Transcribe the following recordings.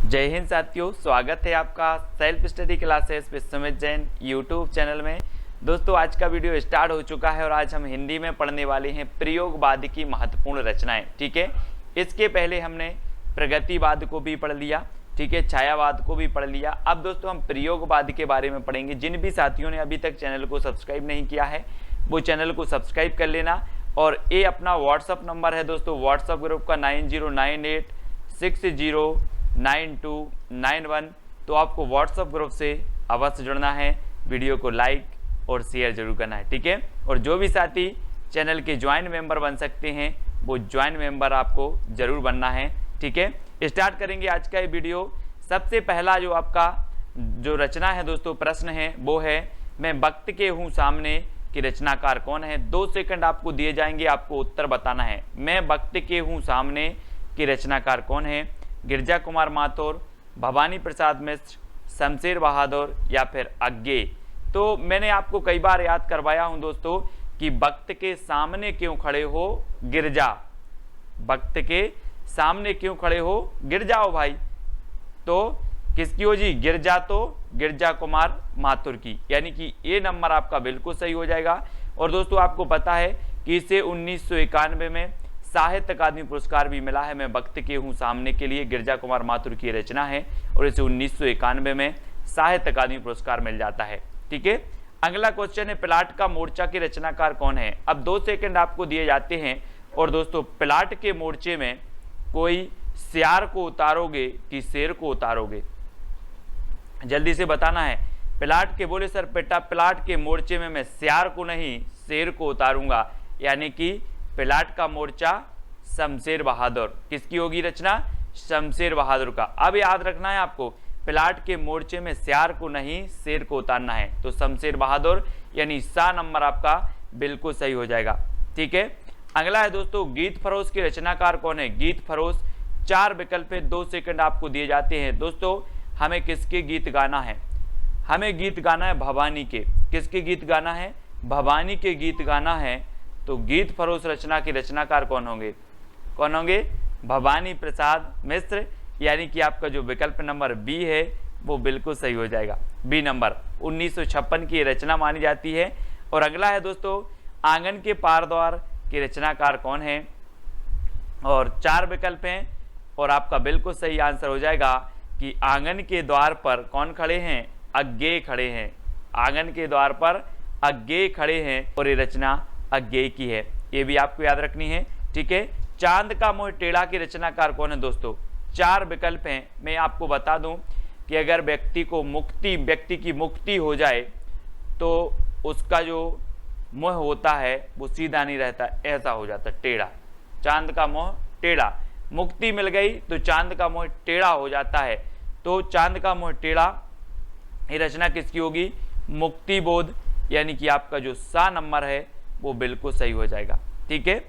जय हिंद साथियों, स्वागत है आपका self study classes Vishwamit Jain YouTube channel में। दोस्तों आज का वीडियो स्टार्ट हो चुका है और आज हम हिंदी में पढ़ने वाले हैं प्रयोगवाद की महत्वपूर्ण रचनाएं। ठीक है, इसके पहले हमने प्रगतिवाद को भी पढ़ लिया, ठीक है, छायावाद को भी पढ़ लिया। अब दोस्तों हम प्रयोगवाद के बारे में पढ़ेंगे। जिन भी साथियों ने अभी तक चैनल को सब्सक्राइब नहीं किया है वो चैनल को सब्सक्राइब कर लेना। और ये अपना व्हाट्सअप नंबर है दोस्तों, व्हाट्सअप ग्रुप का 9098609291। तो आपको व्हाट्सअप ग्रुप से अवश्य जुड़ना है, वीडियो को लाइक और शेयर जरूर करना है। ठीक है, और जो भी साथी चैनल के ज्वाइंट मेंबर बन सकते हैं वो ज्वाइंट मेंबर आपको जरूर बनना है। ठीक है, स्टार्ट करेंगे आज का ये वीडियो। सबसे पहला जो आपका जो रचना है दोस्तों, प्रश्न है वो है, मैं वक्त के हूँ सामने कि रचनाकार कौन है। 2 सेकंड आपको दिए जाएंगे, आपको उत्तर बताना है। मैं वक्त के हूँ सामने कि रचनाकार कौन है। गिरजा कुमार माथुर, भवानी प्रसाद मिश्र, शमशेर बहादुर या फिर अज्ञे। तो मैंने आपको कई बार याद करवाया हूं दोस्तों कि वक्त के सामने क्यों खड़े हो गिरजा, वक्त के सामने क्यों खड़े हो गिर जाओ भाई। तो किसकी हो जी, गिरजा, तो गिरजा कुमार माथुर की, यानी कि ये नंबर आपका बिल्कुल सही हो जाएगा। और दोस्तों आपको पता है कि इसे 1991 में साहित्य अकादमी पुरस्कार भी मिला है। मैं वक्त के हूँ सामने के लिए गिरजा कुमार माथुर की रचना है और इसे 1991 में साहित्य अकादमी पुरस्कार मिल जाता है। ठीक है, अगला क्वेश्चन है, प्लाट का मोर्चा के रचनाकार कौन है। अब 2 सेकंड आपको दिए जाते हैं और दोस्तों प्लाट के मोर्चे में कोई सियार को उतारोगे कि शेर को उतारोगे, जल्दी से बताना है। प्लाट के बोले सर बेटा प्लाट के मोर्चे में मैं सियार को नहीं शेर को उतारूंगा, यानी कि प्लाट का मोर्चा शमशेर बहादुर। किसकी होगी रचना, शमशेर बहादुर का। अब याद रखना है आपको, प्लाट के मोर्चे में सियार को नहीं शेर को उतारना है, तो शमशेर बहादुर यानी सा नंबर आपका बिल्कुल सही हो जाएगा। ठीक है, अगला है दोस्तों, गीत फरोश के रचनाकार कौन है। गीत फरोश 4 विकल्प है, 2 सेकंड आपको दिए जाते हैं। दोस्तों हमें किसके गीत गाना है, हमें गीत गाना है भवानी के। किसके गीत गाना है, भवानी के गीत गाना है। तो गीत फरोश रचना के रचनाकार कौन होंगे, कौन होंगे, भवानी प्रसाद मिश्र, यानी कि आपका जो विकल्प नंबर बी है वो बिल्कुल सही हो जाएगा। बी नंबर 1956 की रचना मानी जाती है। और अगला है दोस्तों, आंगन के पार द्वार के रचनाकार कौन है। और 4 विकल्प हैं और आपका बिल्कुल सही आंसर हो जाएगा कि आंगन के द्वार पर कौन खड़े हैं, अज्ञे खड़े हैं। आंगन के द्वार पर अज्ञे खड़े हैं और ये रचना अज्ञे की है, ये भी आपको याद रखनी है। ठीक है, चांद का मोह टेढ़ा की रचनाकार कौन है दोस्तों। 4 विकल्प हैं। मैं आपको बता दूं कि अगर व्यक्ति की मुक्ति हो जाए तो उसका जो मोह होता है वो सीधा नहीं रहता, ऐसा हो जाता टेढ़ा। चांद का मोह टेढ़ा, मुक्ति मिल गई तो चांद का मोह टेढ़ा हो जाता है। तो चांद का मोह टेढ़ा, ये रचना किसकी होगी, मुक्ति बोध, यानी कि आपका जो सा नंबर है वो बिल्कुल सही हो जाएगा। ठीक है,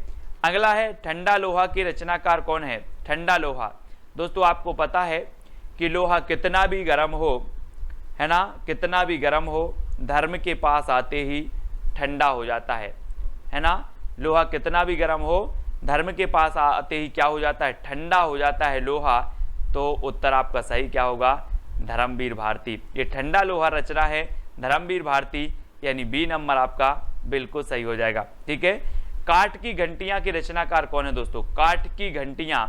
अगला है, ठंडा लोहा की रचनाकार कौन है। ठंडा लोहा, दोस्तों आपको पता है कि लोहा कितना भी गर्म हो, है ना, कितना भी गर्म हो, धर्म के पास आते ही ठंडा हो जाता है ना। लोहा कितना भी गर्म हो, धर्म के पास आते ही क्या हो जाता है, ठंडा हो जाता है लोहा। तो उत्तर आपका सही क्या होगा, धर्मवीर भारती। ये ठंडा लोहा रचना है धर्मवीर भारती, यानी बी नंबर आपका बिल्कुल सही हो जाएगा। ठीक है, काठ की घंटियां की रचनाकार कौन है दोस्तों। काठ की घंटियां,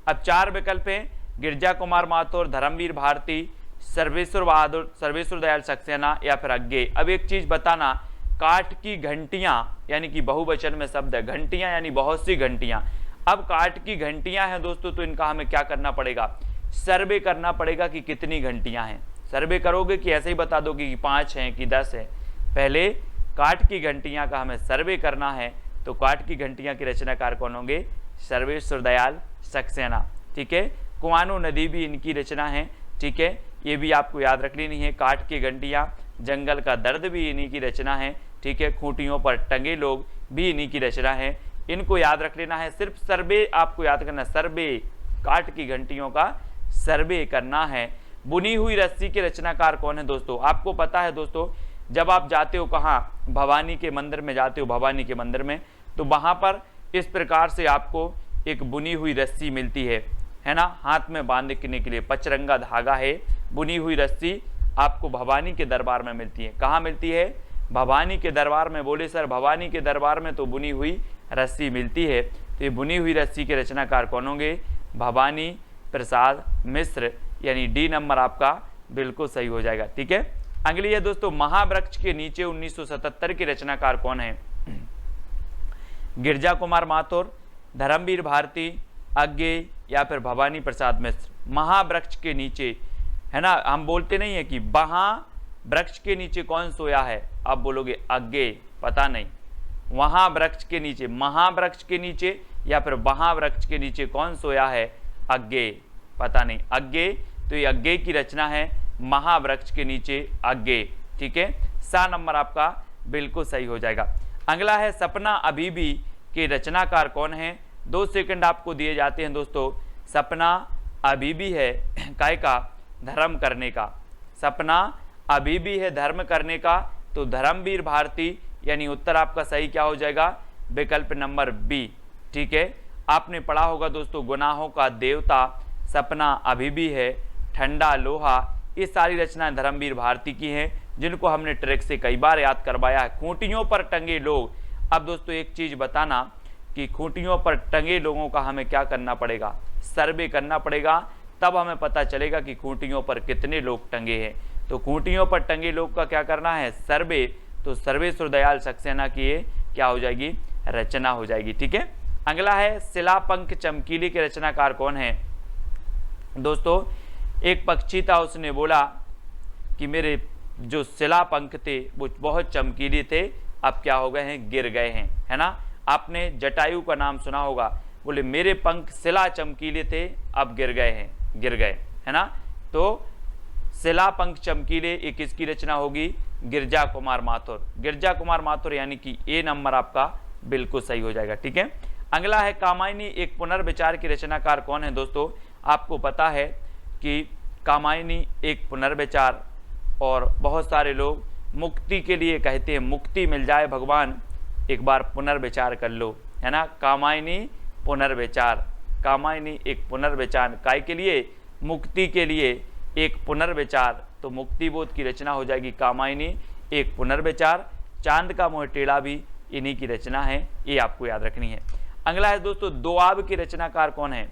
अब 4 विकल्प हैं, गिरजा कुमार माथुर, धर्मवीर भारती, सर्वेश्वर बहादुर, सर्वेश्वर दयाल सक्सेना या फिर अज्ञे। अब एक चीज बताना, काठ की घंटियां यानी कि बहुवचन में शब्द है, घंटियां यानी बहुत सी घंटियां। अब काठ की घंटियां हैं दोस्तों, तो इनका हमें क्या करना पड़ेगा, सर्वे करना पड़ेगा कि कितनी घंटियां हैं। सर्वे करोगे कि ऐसे ही बता दोगे कि 5 हैं कि 10 हैं, पहले काठ की घंटियां का हमें सर्वे करना है। तो काठ की घंटियां के रचनाकार कौन होंगे, सर्वेश्वर दयाल सक्सेना। ठीक है, कुआनो नदी भी इनकी रचना है। ठीक है, ये भी आपको याद रख लेनी है। काठ की घंटियां, जंगल का दर्द भी इन्हीं की रचना है। ठीक है, खूंटियों पर टंगे लोग भी इन्हीं की रचना है, इनको याद रख लेना है। सिर्फ सर्वे आपको याद करना, सर्वे, काठ की घंटियों का सर्वे करना है। बुनी हुई रस्सी के रचनाकार कौन है दोस्तों। आपको पता है दोस्तों, जब आप जाते हो कहाँ, भवानी के मंदिर में जाते हो, भवानी के मंदिर में, तो वहाँ पर इस प्रकार से आपको एक बुनी हुई रस्सी मिलती है है ना, हाथ में बांधने के लिए पचरंगा धागा है, बुनी हुई रस्सी आपको भवानी के दरबार में मिलती है। कहाँ मिलती है? भवानी के दरबार में। बोले सर भवानी के दरबार में तो बुनी हुई रस्सी मिलती है, तो ये बुनी हुई रस्सी के रचनाकार कौन होंगे? भवानी प्रसाद मिश्र, यानी डी नंबर आपका बिल्कुल सही हो जाएगा। ठीक है, अगली है दोस्तों, महावृक्ष के नीचे 1977 के रचनाकार कौन है? गिरजा कुमार माथुर, धर्मवीर भारती, अज्ञेय या फिर भवानी प्रसाद मिश्र। महावृक्ष के नीचे, है ना, हम बोलते नहीं है कि वहां वृक्ष के नीचे कौन सोया है, आप बोलोगे अज्ञेय, पता नहीं। वहां वृक्ष के नीचे, महावृक्ष के नीचे या फिर वहां वृक्ष के नीचे कौन सोया है? अज्ञेय, पता नहीं। अज्ञेय, तो ये अज्ञेय की रचना है, महावृक्ष के नीचे अज्ञेय। ठीक है, सा नंबर आपका बिल्कुल सही हो जाएगा। अगला है, सपना अभी भी के रचनाकार कौन है? 2 सेकंड आपको दिए जाते हैं दोस्तों। सपना अभी भी है काय का? धर्म करने का। सपना अभी भी है धर्म करने का, तो धर्मवीर भारती, यानी उत्तर आपका सही क्या हो जाएगा? विकल्प नंबर बी। ठीक है, आपने पढ़ा होगा दोस्तों, गुनाहों का देवता, सपना अभी भी है, ठंडा लोहा, ये सारी रचनाएं धर्मवीर भारती की हैं, जिनको हमने ट्रैक से कई बार याद करवाया है। खूंटियों पर टंगे लोग, अब दोस्तों एक चीज बताना कि खूंटियों पर टंगे लोगों का हमें क्या करना पड़ेगा? सर्वे करना पड़ेगा, तब हमें पता चलेगा कि खूंटियों पर कितने लोग टंगे हैं। तो खूंटियों पर टंगे लोग का क्या करना है? सर्वे। तो सर्वेश्वर दयाल सक्सेना की ये क्या हो जाएगी? रचना हो जाएगी। ठीक है, अगला है, शिलापंख चमकीली के रचनाकार कौन है? दोस्तों एक पक्षी था, उसने बोला कि मेरे जो शिलापंख थे वो बहुत चमकीले थे, अब क्या हो गए हैं? गिर गए हैं, है ना। आपने जटायु का नाम सुना होगा, बोले मेरे पंख शिला चमकीले थे, अब गिर गए हैं, गिर गए, है ना। तो शिलापंख चमकीले, ये किसकी रचना होगी? गिरजा कुमार माथुर। गिरजा कुमार माथुर, यानी कि ए नंबर आपका बिल्कुल सही हो जाएगा। ठीक है, अगला है, कामायनी एक पुनर्विचार की रचनाकार कौन है? दोस्तों आपको पता है कि कामायनी एक पुनर्विचार, और बहुत सारे लोग मुक्ति के लिए कहते हैं, मुक्ति मिल जाए भगवान, एक बार पुनर्विचार कर लो, है ना। कामायनी पुनर्विचार, कामायनी एक पुनर्विचार, काय के लिए? मुक्ति के लिए एक पुनर्विचार, तो मुक्ति बोध की रचना हो जाएगी कामायनी एक पुनर्विचार। चांद का मोह टेढ़ा भी इन्हीं की रचना है, ये आपको याद रखनी है। अगला है दोस्तों, दोआब की रचनाकार कौन है?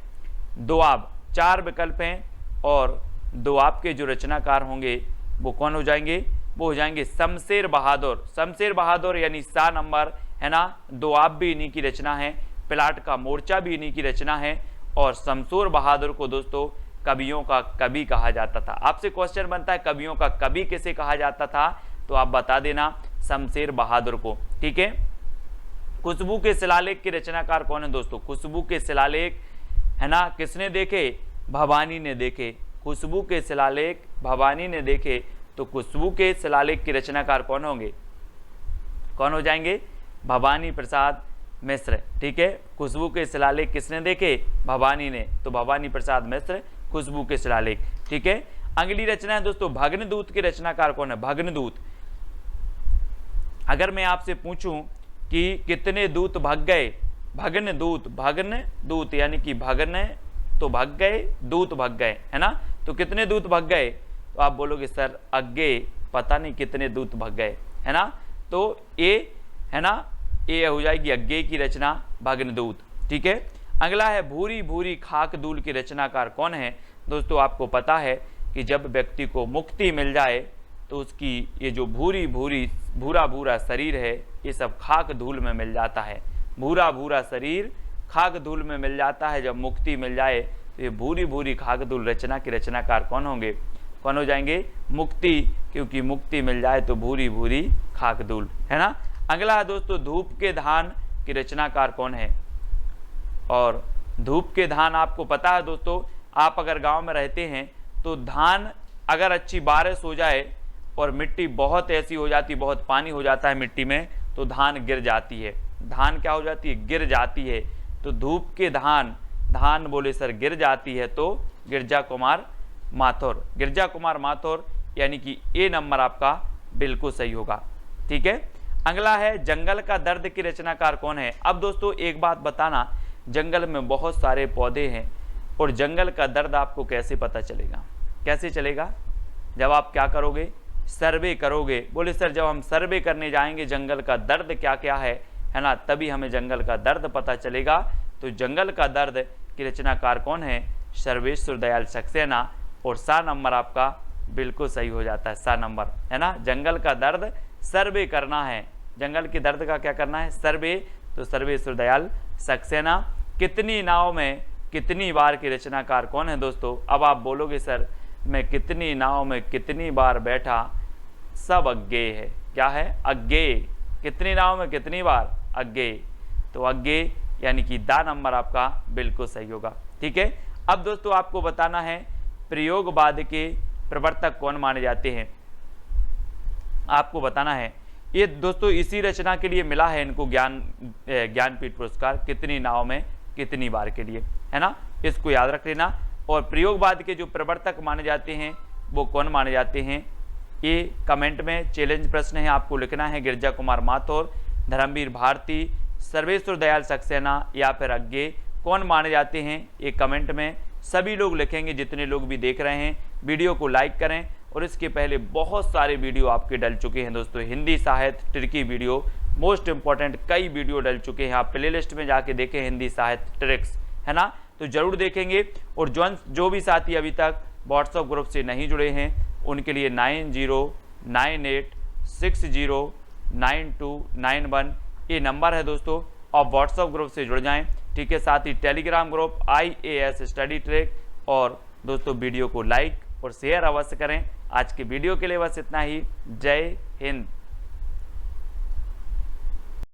दोआब, 4 विकल्प हैं, और दोआब के जो रचनाकार होंगे वो कौन हो जाएंगे? वो हो जाएंगे शमशेर बहादुर। शमशेर बहादुर, यानी सा नंबर, है ना। दोआब भी इन्हीं की रचना है, प्लाट का मोर्चा भी इन्हीं की रचना है, और शमशेर बहादुर को दोस्तों कवियों का कवि कहा जाता था। आपसे क्वेश्चन बनता है कवियों का कवि किसे कहा जाता था, तो आप बता देना शमशेर बहादुर को। ठीक है, खुशबू के शिलालेख के रचनाकार कौन है? दोस्तों खुशबू के शिलालेख, है ना, किसने देखे? भवानी ने देखे। खुशबू के शिलालेख भवानी ने देखे, तो खुशबू के शिलालेख के रचनाकार कौन होंगे? कौन हो जाएंगे? भवानी प्रसाद मिश्र। ठीक है, खुशबू के शिलालेख किसने देखे? भवानी ने, तो भवानी प्रसाद मिश्र खुशबू के शिलालेख। ठीक है, अगली रचना है दोस्तों, भग्नदूत के रचनाकार कौन है? भग्नदूत, अगर मैं आपसे पूछूं कि कितने दूत भग गए? भग्नदूत, भग्नदूत यानी कि भगन तो भग गए, दूत भग गए, है ना। तो कितने दूत भग गए? तो आप बोलोगे सर अज्ञेय, पता नहीं कितने दूत भग गए, है ना। तो ये, है ना, ये हो जाएगी अज्ञेय की रचना भग्नदूत। ठीक है, अगला है, भूरी भूरी खाक धूल की रचनाकार कौन है? दोस्तों आपको पता है कि जब व्यक्ति को मुक्ति मिल जाए तो उसकी ये जो भूरी भूरी भूरा भूरा शरीर है, ये सब खाक धूल में मिल जाता है। भूरा भूरा शरीर खाक धूल में मिल जाता है, जब मुक्ति मिल जाए तो ये भूरी भूरी खाक धूल रचना के रचनाकार कौन होंगे? कौन हो जाएंगे? मुक्ति, क्योंकि मुक्ति मिल जाए तो भूरी भूरी खाक धूल, है ना। अगला है दोस्तों, धूप के धान की रचनाकार कौन है? और धूप के धान आपको पता है दोस्तों, आप अगर गांव में रहते हैं तो धान अगर अच्छी बारिश हो जाए और मिट्टी बहुत ऐसी हो जाती, बहुत पानी हो जाता है मिट्टी में, तो धान गिर जाती है। धान क्या हो जाती है? गिर जाती है। तो धूप के धान, धान बोले सर गिर जाती है, तो गिरजा कुमार माथुर। गिरजा कुमार माथुर, यानी कि ए नंबर आपका बिल्कुल सही होगा। ठीक है, अगला है, जंगल का दर्द की रचनाकार कौन है? अब दोस्तों एक बात बताना, जंगल में बहुत सारे पौधे हैं, और जंगल का दर्द आपको कैसे पता चलेगा? कैसे चलेगा? जब आप क्या करोगे? सर्वे करोगे। बोले सर जब हम सर्वे करने जाएंगे जंगल का दर्द क्या क्या है ना, तभी हमें जंगल का दर्द पता चलेगा। तो जंगल का दर्द की रचनाकार कौन है? सर्वेश्वर दयाल सक्सेना। और सा नंबर आपका बिल्कुल सही हो जाता है, सा नंबर है ना। जंगल का दर्द सर्वे करना है, जंगल के दर्द का क्या करना है? सर्वे। तो सर्वेश्वर दयाल सक्सेना। कितनी नाव में कितनी बार की रचनाकार कौन है दोस्तों? अब आप बोलोगे सर मैं कितनी नाव में कितनी बार बैठा, सब अज्ञेय है। क्या है? अज्ञेय। कितनी नाव में कितनी बार? अज्ञेय। तो अज्ञेय यानी कि दा नंबर आपका बिल्कुल सही होगा। ठीक है। अब दोस्तों आपको बताना है प्रयोगवाद के प्रवर्तक कौन माने जाते हैं, आपको बताना है। ये दोस्तों इसी रचना के लिए मिला है इनको ज्ञानपीठ पुरस्कार, कितनी नाव में कितनी बार के लिए, है ना। इसको याद रख लेना। और प्रयोगवाद के जो प्रवर्तक माने जाते हैं वो कौन माने जाते हैं, ये कमेंट में चैलेंज प्रश्न है, आपको लिखना है। गिरजा कुमार माथुर, धर्मवीर भारती, सर्वेश्वर दयाल सक्सेना या फिर अज्ञेय कौन माने जाते हैं, ये कमेंट में सभी लोग लिखेंगे। जितने लोग भी देख रहे हैं वीडियो को लाइक करें। और इसके पहले बहुत सारे वीडियो आपके डल चुके हैं दोस्तों, हिंदी साहित्य ट्रिकी वीडियो, मोस्ट इंपॉर्टेंट कई वीडियो डल चुके हैं। आप प्लेलिस्ट में जाके देखें हिंदी साहित्य ट्रिक्स, है ना, तो जरूर देखेंगे। और जो भी साथी अभी तक व्हाट्सएप ग्रुप से नहीं जुड़े हैं उनके लिए 9098609291 ये नंबर है दोस्तों, आप व्हाट्सएप ग्रुप से जुड़ जाएं। ठीक है। साथ ही Telegram group IAS study track. और दोस्तों वीडियो को लाइक और शेयर अवश्य करें। आज के वीडियो के लिए बस इतना ही। जय हिंद।